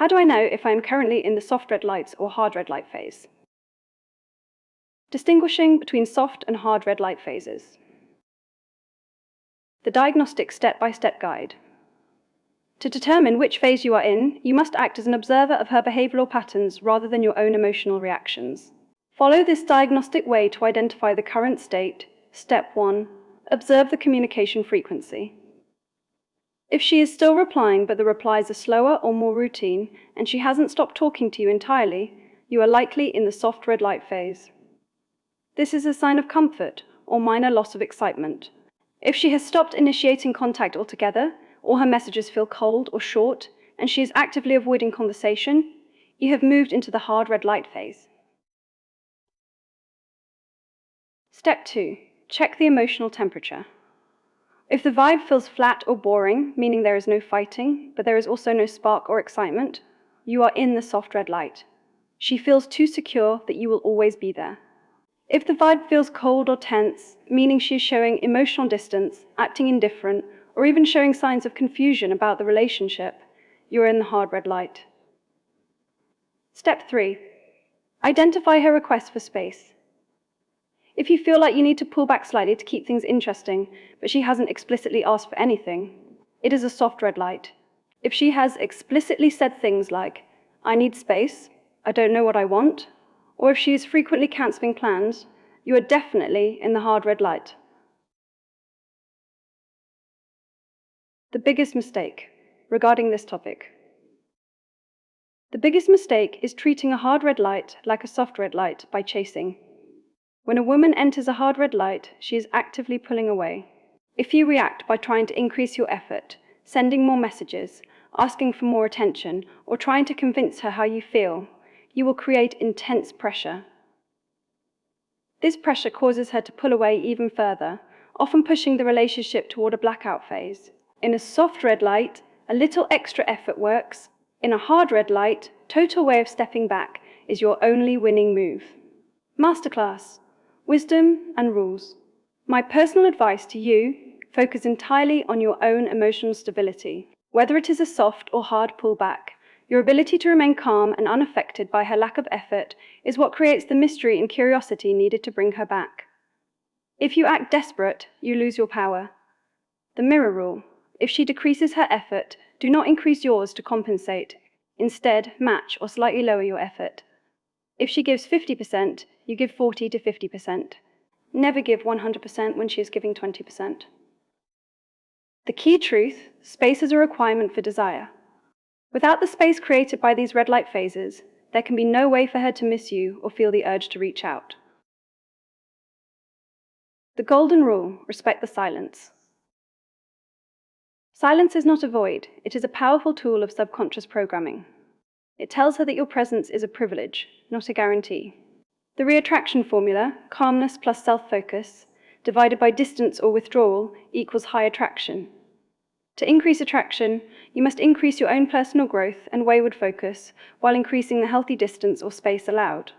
How do I know if I am currently in the soft red lights or hard red light phase? Distinguishing between soft and hard red light phases. The diagnostic step-by-step guide. To determine which phase you are in, you must act as an observer of her behavioral patterns rather than your own emotional reactions. Follow this diagnostic way to identify the current state. Step 1. Observe the communication frequency. If she is still replying but the replies are slower or more routine, and she hasn't stopped talking to you entirely, you are likely in the soft red light phase. This is a sign of comfort or minor loss of excitement. If she has stopped initiating contact altogether, or her messages feel cold or short, and she is actively avoiding conversation, you have moved into the hard red light phase. Step 2. Check the emotional temperature. If the vibe feels flat or boring, meaning there is no fighting, but there is also no spark or excitement, you are in the soft red light. She feels too secure that you will always be there. If the vibe feels cold or tense, meaning she is showing emotional distance, acting indifferent, or even showing signs of confusion about the relationship, you are in the hard red light. Step 3. Identify her request for space. If you feel like you need to pull back slightly to keep things interesting, but she hasn't explicitly asked for anything, it is a soft red light. If she has explicitly said things like, "I need space," "I don't know what I want," or if she is frequently cancelling plans, you are definitely in the hard red light. The biggest mistake regarding this topic. The biggest mistake is treating a hard red light like a soft red light by chasing. When a woman enters a hard red light, she is actively pulling away. If you react by trying to increase your effort, sending more messages, asking for more attention, or trying to convince her how you feel, you will create intense pressure. This pressure causes her to pull away even further, often pushing the relationship toward a blackout phase. In a soft red light, a little extra effort works. In a hard red light, total way of stepping back is your only winning move. Masterclass: Wisdom and Rules. My personal advice to you: focus entirely on your own emotional stability. Whether it is a soft or hard pullback, your ability to remain calm and unaffected by her lack of effort is what creates the mystery and curiosity needed to bring her back. If you act desperate, you lose your power. The mirror rule: if she decreases her effort, do not increase yours to compensate. Instead, match or slightly lower your effort. If she gives 50%, you give 40 to 50%. Never give 100% when she is giving 20%. The key truth: space is a requirement for desire. Without the space created by these red light phases, there can be no way for her to miss you or feel the urge to reach out. The golden rule: respect the silence. Silence is not a void, it is a powerful tool of subconscious programming. It tells her that your presence is a privilege, not a guarantee. The reattraction formula, calmness plus self-focus, divided by distance or withdrawal, equals high attraction. To increase attraction, you must increase your own personal growth and wayward focus while increasing the healthy distance or space allowed.